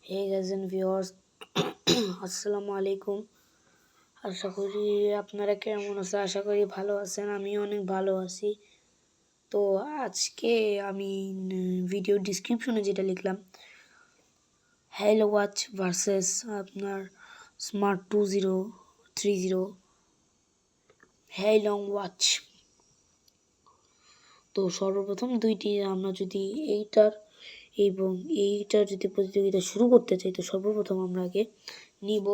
Hey guys and viewers, আসসালামু আলাইকুম। আশা করি আপনারা কেমন আছেন? আশা করি ভালো আছেন। আমি অনেক ভালো আছি। তো আজকে আমি ভিডিও ডিসক্রিপশনে যেটা লিখলাম, হ্যালো ওয়াচ ভার্সেস আপনার স্মার্ট 2030 হ্যাই লং ওয়াচ। তো সর্বপ্রথম দুইটি আমরা যদি এইটার যদি প্রতিযোগিতা শুরু করতে চাই, তো সর্বপ্রথম আমরা আগে নিব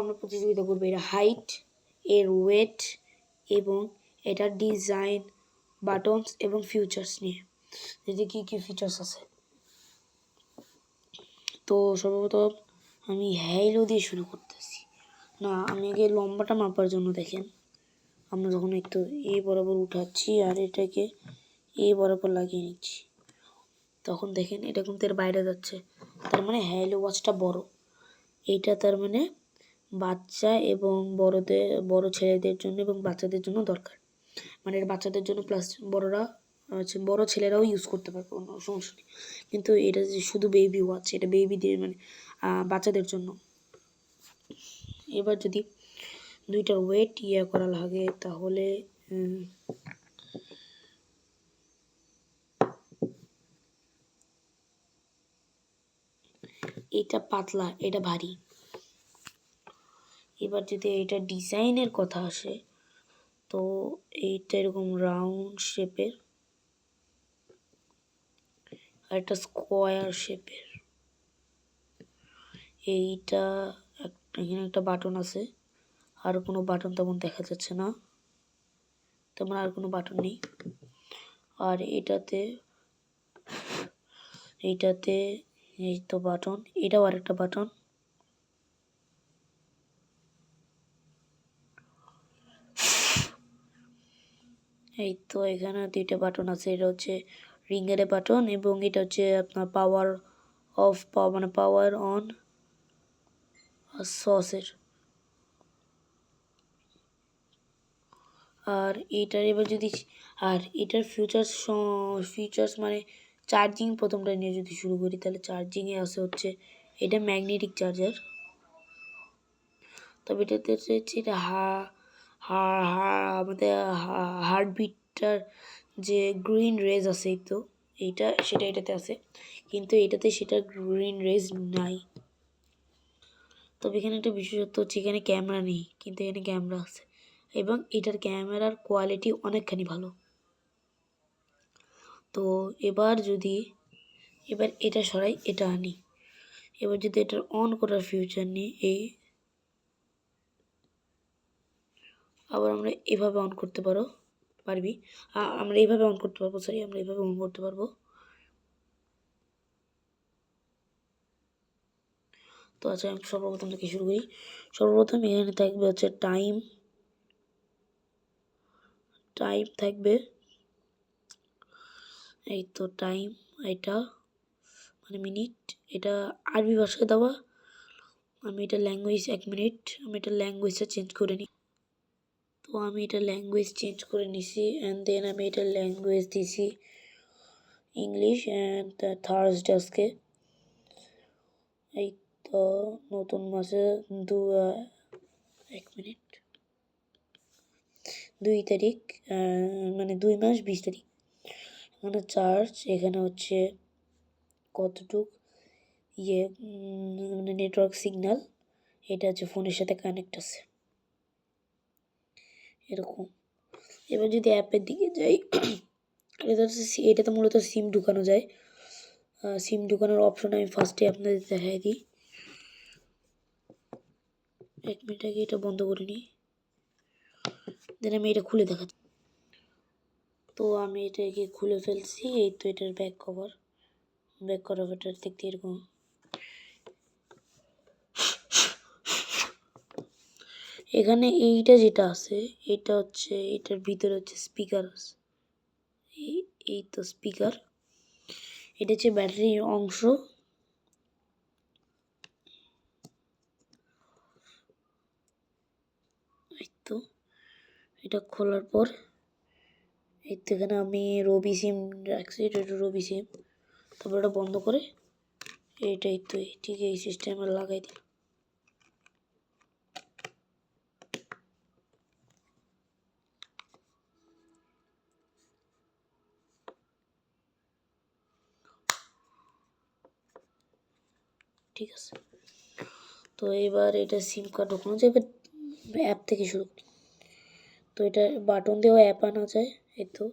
আমরা প্রতিযোগিতা করবো এটা হাইট, এর ওয়েট এবং এটার ডিজাইন, বাটনস এবং ফিচার্স নিয়ে, যদি কী কী ফিচার্স আছে। তো সর্বপ্রথম আমি হ্যালো দিয়ে শুরু করতেছি। না, আমি আগে লম্বাটা মাপার জন্য দেখেন, আমরা যখন একটু এই বরাবর উঠাচ্ছি আর এটাকে এই বরাবর লাগিয়ে নিচ্ছি, তখন দেখেন এটা কিন্তু এর বাইরে যাচ্ছে, তার মানে হ্যালো ওয়াচটা বড়। এইটা তার মানে বাচ্চা এবং বড় ছেলেদের জন্য এবং বাচ্চাদের জন্য দরকার, মানে এর বাচ্চাদের জন্য প্লাস বড় ছেলেরাও ইউজ করতে পারবে, কোনো সমস্যা নেই। কিন্তু এটা যে শুধু বেবি ওয়াচ, এটা বেবিদের মানে বাচ্চাদের জন্য। এবার যদি দুইটার ওয়েট করা লাগে, তাহলে এটা পাতলা, এটা ভারী। এবার যদি এটা ডিজাইনের কথা আসে, তো এইটা এরকম রাউন্ড শেপের আর একটা স্কোয়ার শেপের। এইটা এখানে একটা বাটন আছে, আর কোনো বাটন তেমন দেখা যাচ্ছে না, তেমন আর কোনো বাটন নেই। আর এইটাতে এই তো বাটন, এটাও আরেকটা বাটন। এই তো এখানে দুইটা বাটন আছে, এটা হচ্ছে রিঙ্গের বাটন এবং এটা হচ্ছে আপনার পাওয়ার অফ, মানে পাওয়ার অন সসের। আর এটার এবার যদি এটার ফিচার্স মানে চার্জিং, প্রথমটা নিয়ে যদি শুরু করি, তাহলে চার্জিংয়ে আছে হচ্ছে এটা ম্যাগনেটিক চার্জার। তবে এটাতে হচ্ছে এটা আমাদের হার্টবিটটার যে গ্রিন রেজ আছে, তো সেটা এটাতে আছে, কিন্তু এটাতে সেটা গ্রিন রেজ নাই। তবে এখানে একটা বিশেষত্ব হচ্ছে, এখানে ক্যামেরা নেই, কিন্তু এখানে ক্যামেরা আছে এবং এটার ক্যামেরার কোয়ালিটি অনেকখানি ভালো। তো এবার এটা সরাই, এটা আনি। এবার যদি এটার অন করার ফিউচার নিই, আবার আমরা এভাবে অন করতে পারবি, আমরা এইভাবে অন করতে পারবো, আমরা এইভাবে অন করতে পারবো। তো আচ্ছা, আমি সর্বপ্রথম থেকে শুরু করি। সর্বপ্রথম এখানে থাকবে হচ্ছে টাইম থাকবে, এই তো টাইম, এটা মানে মিনিট, এটা আরবি ভাষায় দেওয়া। আমি এটা ল্যাঙ্গুয়েজ, 1 মিনিট, আমি এটা ল্যাঙ্গুয়েজটা চেঞ্জ করে নিই। তো আমি এটা ল্যাঙ্গুয়েজ চেঞ্জ করে নিছি, অ্যান্ড দেন আমি এটা ল্যাঙ্গুয়েজ দিছি ইংলিশ অ্যান্ড থার্সডে আজকে। এই তো নতুন মাসে 1 মিনিট 2 তারিখ, মানে 2 মাস 20 তারিখ। এখানে চার্জ, এখানে হচ্ছে কতটুক মানে নেটওয়ার্ক সিগন্যাল, এটা হচ্ছে ফোনের সাথে কানেক্ট আছে এরকম। এবার যদি অ্যাপের দিকে যাই, এটাতে মূলত সিম ঢুকানো যায়। সিম ঢুকানোর অপশন আমি ফার্স্টে আপনাদের দেখাই দিই। 1 মিনিট আগে এটা বন্ধ করে নিই, দেন আমি এটা খুলে দেখাচ্ছি। তো আমি এটাকে খুলে ফেলছি। এই তো এটার ব্যাক কভারটা দেখতে এরকম। এখানে এইটা যেটা আছে, এটা হচ্ছে এটার ভিতরে হচ্ছে স্পিকার আছে, এই তো স্পিকার। এটা হচ্ছে ব্যাটারির অংশ। এই তো এটা খোলার পর এখানে আমি রবি সিম রাখছি, এটা রবি সিম। তারপর এটা বন্ধ করে এইটাই তো, ঠিক এই সিস্টেমে লাগাই দিল। ঠিক আছে, তো এবার এটা সিম কার্ড ঢোকানো যাবে অ্যাপ থেকে শুরু করি। তো এটা বাটন দিয়েও অ্যাপ আনা যায়, এই তো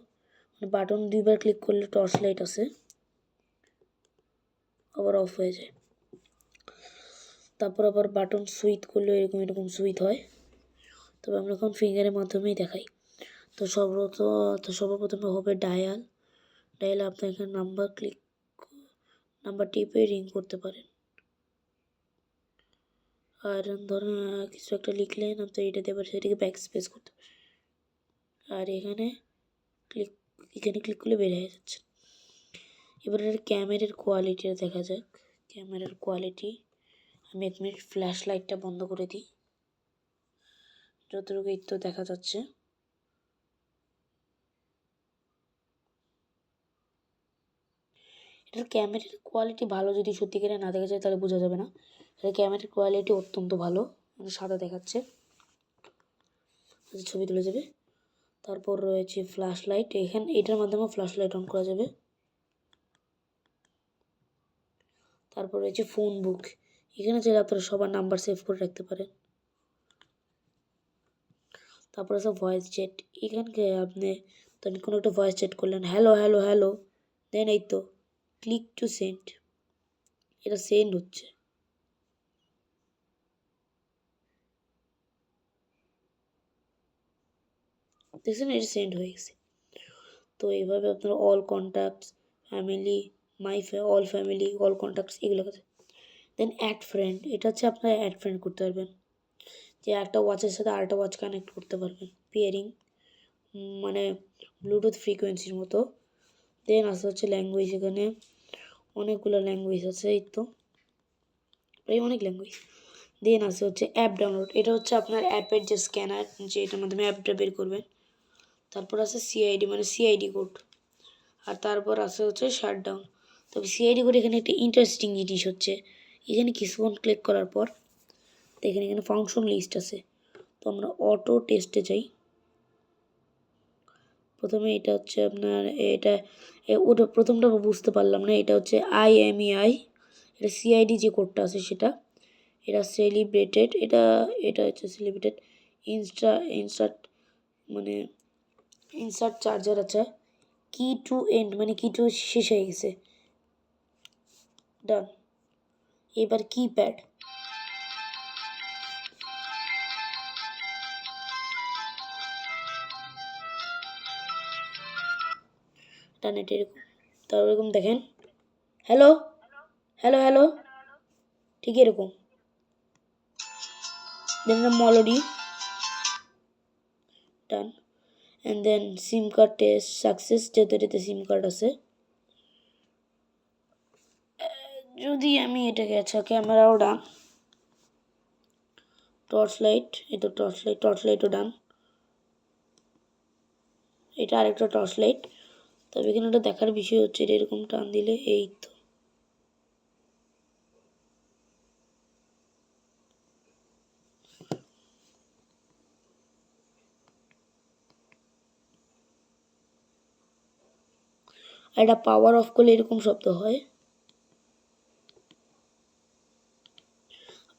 বাটন 2বার ক্লিক করলে টর্চ লাইট আছে, আবার অফ হয়ে যায়। তারপর আবার বাটন সুইচ করলে এরকম সুইচ হয়, তবে আমরা এখন ফিঙ্গারের মাধ্যমেই দেখাই। তো সর্বপ্রথমে হবে ডায়াল। আপনি এখানে নাম্বার টিপে রিং করতে পারেন। আর ধরুন কিছু একটা লিখলেন, আপনি এটা দিয়ে সেটাকে ব্যাক স্পেস করতে পারেন। আর এখানে ক্লিক করলে বের হয়ে যাচ্ছে। এবার ক্যামেরার কোয়ালিটিটা দেখা যাক। ক্যামেরার কোয়ালিটি, আমি 1 মিনিট ফ্ল্যাশ লাইটটা বন্ধ করে দিই, যতটুকু এই তো দেখা যাচ্ছে। এটার ক্যামেরার কোয়ালিটি ভালো, যদি সত্যিকারে না দেখা যায় তাহলে বোঝা যাবে না। এটার ক্যামেরার কোয়ালিটি অত্যন্ত ভালো, সাদা দেখাচ্ছে, ছবি তুলে যাবে। তারপর রয়েছে ফ্ল্যাশ লাইট, এটার মাধ্যমে ফ্ল্যাশ লাইট অন করা যাবে। তারপর রয়েছে ফোন বুক, এখানে চাইলে আপনারা সবার নাম্বার সেভ করে রাখতে পারেন। তারপর আছে ভয়েস চ্যাট, এখানকে আপনি কোনো একটা ভয়েস চ্যাট করলেন, হ্যালো হ্যালো হ্যালো, দেন এই তো ক্লিক টু সেন্ড, এটা সেন্ড হচ্ছে। দেখছেন, এটা সেন্ড হয়ে গেছে। তো এইভাবে আপনারা all contacts, family, all family, all contacts এগুলো আছে। দেন অ্যাড ফ্রেন্ড, এটা হচ্ছে আপনারা অ্যাড ফ্রেন্ড করতে পারবেন, যে একটা ওয়াচের সাথে আরেকটা ওয়াচ কানেক্ট করতে পারবেন, পেয়ারিং, মানে ব্লুটুথ ফ্রিকোয়েন্সির মতো। দেন আসে হচ্ছে ল্যাঙ্গুয়েজ, এখানে অনেকগুলো ল্যাঙ্গুয়েজ আছে, এই তো প্রায় অনেক ল্যাঙ্গুয়েজ। দেন আসে হচ্ছে অ্যাপ ডাউনলোড, এটা হচ্ছে আপনার অ্যাপের যে স্ক্যানার, যে এটার মাধ্যমে অ্যাপটা বের করবেন। তারপর আছে সিআইডি, মানে সিআইডি কোড। আর তারপর আসে হচ্ছে শাটডাউন। তবে সিআইডি কোড এখানে একটা ইন্টারেস্টিং জিনিস হচ্ছে, এখানে কিছুক্ষণ ক্লিক করার পর দেখেন এখানে ফাংশন লিস্ট আছে। তো আমরা অটো টেস্টে যাই। প্রথমে এটা হচ্ছে আপনার ওটা প্রথমটা বুঝতে পারলাম না, এটা হচ্ছে IMEI, এটা সিআইডি যে কোডটা আছে সেটা। এটা সেলিব্রেটেড, এটা হচ্ছে সেলিব্রেটেড ইনসার্ট, মানে ইনসার্ট চার্জার আছে। কি টু এন্ড, মানে কি টু শেষ হয়ে গেছে, ডান। এবার কিপ্যাড, ডান, এটা এরকম। তারপর এরকম দেখেন, হ্যালো হ্যালো হ্যালো, ঠিক এরকম। Then melody, done. And then SIM card test success, যেহেতু এটাতে সিম কার্ড আছে। যদি আমি এটাকে, আচ্ছা ক্যামেরাও ডান, টর্চ লাইট, এই তো টর্চ লাইটও ডান, এটা আরেকটা টর্চ লাইট। তবে এখানে একটা দেখার বিষয় হচ্ছে, এটা এরকম টান দিলে এই তো এটা পাওয়ার অফ করলে এরকম শব্দ হয়,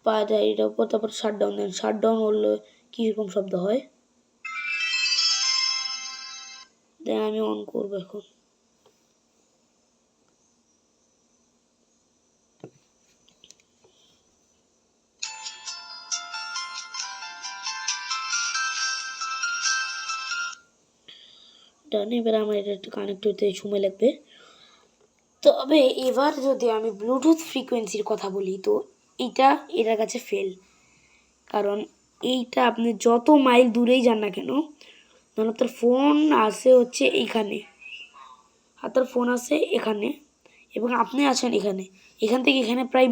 পা দেয় এটার উপর। তারপর শাটডাউন দেন, শাটডাউন করলে কীরকম শব্দ হয়, দেন আমি অন করবো এখন। ডান, এবার আমার এটা একটু কানেক্ট হতে সময় লাগবে। তবে এবার যদি আমি ব্লুটুথ ফ্রিকোয়েন্সির কথা বলি, তো এটার কাছে ফেল। কারণ এইটা আপনি যত মাইল দূরেই যান না কেন, ধরুন আপনার ফোন আছে হচ্ছে এইখানে, আপনার ফোন আছে এখানে, এবং আপনি আছেন এখানে, এখান থেকে এখানে প্রায়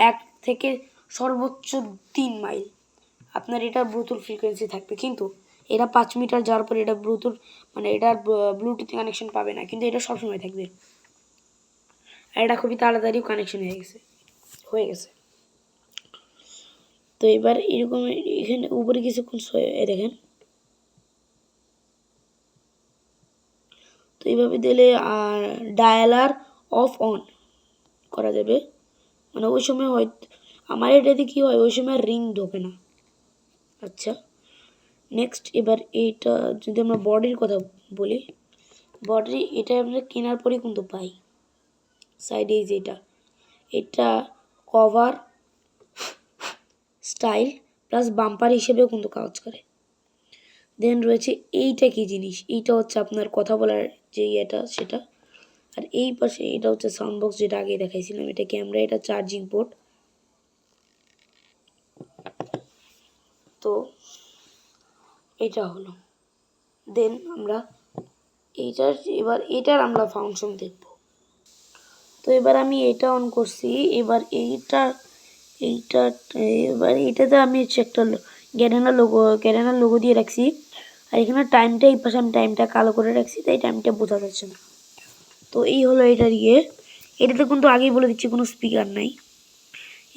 1 থেকে সর্বোচ্চ 3 মাইল আপনার এটা ব্লুটুথ ফ্রিকোয়েন্সি থাকবে। কিন্তু এটা 5 মিটার যাওয়ার পর এটা এটার ব্লুটুথ কানেকশন পাবে না, কিন্তু এটা সবসময় থাকবে। আর এটা খুবই তাড়াতাড়ি কানেকশন হয়ে গেছে। হয়ে গেছে। তো এবার এরকম এখানে উপরে কিছুক্ষণ দেখেন, তো এইভাবে দিলে ডায়ালার অফ অন করা যাবে। মানে ওই সময় হয়তো আমার এটাতে কি হয়, ওই সময় রিং ঢোকে না। আচ্ছা, নেক্সট এবার এইটা যদি আমরা বডির কথা বলি, বডি এটা আমরা কেনার পরে কিন্তু পাই। সাইডে যেটা, এটা কভার, স্টাইল প্লাস বাম্পার হিসেবেও কিন্তু কাজ করে। দেন রয়েছে এইটা কি জিনিস, এইটা হচ্ছে আপনার কথা বলার যে ইয়েটা সেটা। আর এই পাশে এটা হচ্ছে সাউন্ড বক্স, যেটা আগে দেখাইছিলাম। এটা ক্যামেরা, এটা চার্জিং পোর্ট। তো এটা হলো, দেন আমরা এটার আমরা ফাংশন দেখব। তো এবার আমি এটা অন করছি। এবার এবার এটাতে আমি হচ্ছে একটা ক্যাডেনার লোগো দিয়ে রাখছি। আর এখানে টাইমটা, এই পাশে আমি টাইমটা কালো করে রাখছি, তাই টাইমটা বোঝা যাচ্ছে না। তো এই হলো এটার এটাতে কিন্তু আগেই বলে দিচ্ছি কোনো স্পিকার নাই।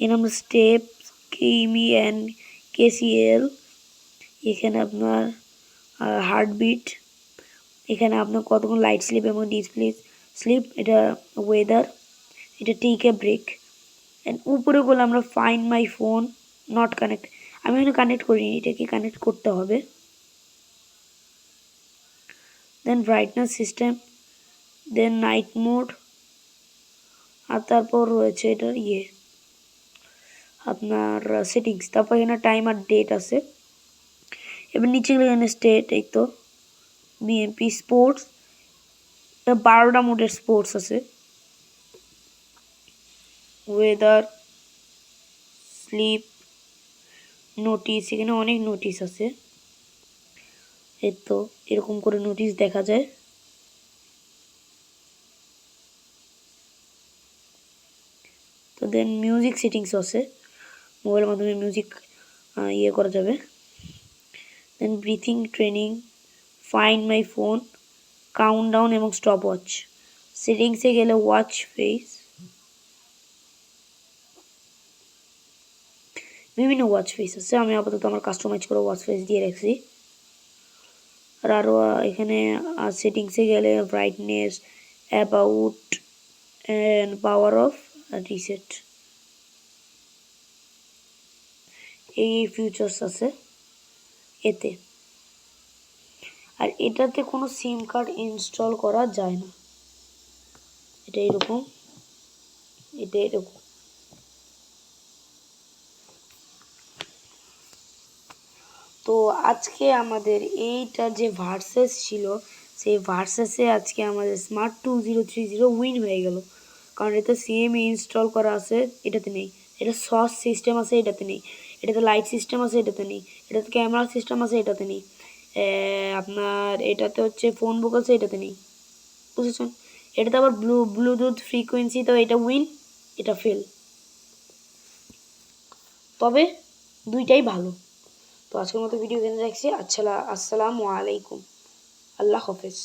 এর আমরা স্টেপ, কিমি অ্যান্ড কেসিএল, এখানে আপনার হার্টবিট, এখানে আপনার কতক্ষণ লাইট স্লিপ এবং ডিসপ্লে স্লিপ, এটা ওয়েদার, এটা টেক এ ব্রেক। অ্যান্ড উপরে বলে আমরা find my phone not connect, আমি এখানে কানেক্ট করিনি, এটাকে কানেক্ট করতে হবে। দেন ব্রাইটনেস সিস্টেম, দেন নাইট মোড, আর তারপর রয়েছে এটার আপনার সেটিংস। তারপর এখানে টাইম আর ডেট আছে। এবার নিচে গেলে এখানে স্টেট, এই তো বিএমপি স্পোর্টস, 12টা মোডের স্পোর্টস আছে। ওয়েদার, স্লিপ, নোটিস, এখানে অনেক নোটিস আছে। এই তো এরকম করে নোটিস দেখা যায়। তো দেন মিউজিক সেটিংস আছে, মোবাইলের মাধ্যমে মিউজিক করা যাবে। Then breathing training, find my phone, countdown এবং স্টপ ওয়াচ। সেটিংসে গেলে ওয়াচ ফেস, বিভিন্ন ওয়াচ ফেস আছে। আমি আপাতত আমার কাস্টমাইজ করে ওয়াচ ফেস দিয়ে রাখছি। আর আরও এখানে সেটিংসে গেলে brightness, about and power of, reset, এই ফিচার্স আছে এতে। আর এটাতে কোনো সিম কার্ড ইনস্টল করা যায় না। এটা এরকম, এটা এরকম। তো আজকে আমাদের এইটার যে ভার্সেস ছিল, সেই ভার্সেসে আজকে আমাদের স্মার্ট 2030 উইন হয়ে গেল। কারণ এতে সিএম ইনস্টল করা আছে, এটাতে নেই। এটা সস সিস্টেম আছে, এটাতে নেই। এটাতে লাইট সিস্টেম আছে, এটাতে নেই। এটাতে ক্যামেরা সিস্টেম আছে, এটাতে নেই। আপনার এটাতে হচ্ছে ফোন বুক আছে, এটাতে নেই। বুঝেছেন? এটাতে আবার ব্লুটুথ ফ্রিকোয়েন্সি, তো এটা উইন, এটা ফেল। তবে দুইটাই ভালো। তো আজকের মতো ভিডিও এখানে রাখছি। আসসালামু আলাইকুম, আল্লাহ হাফেজ।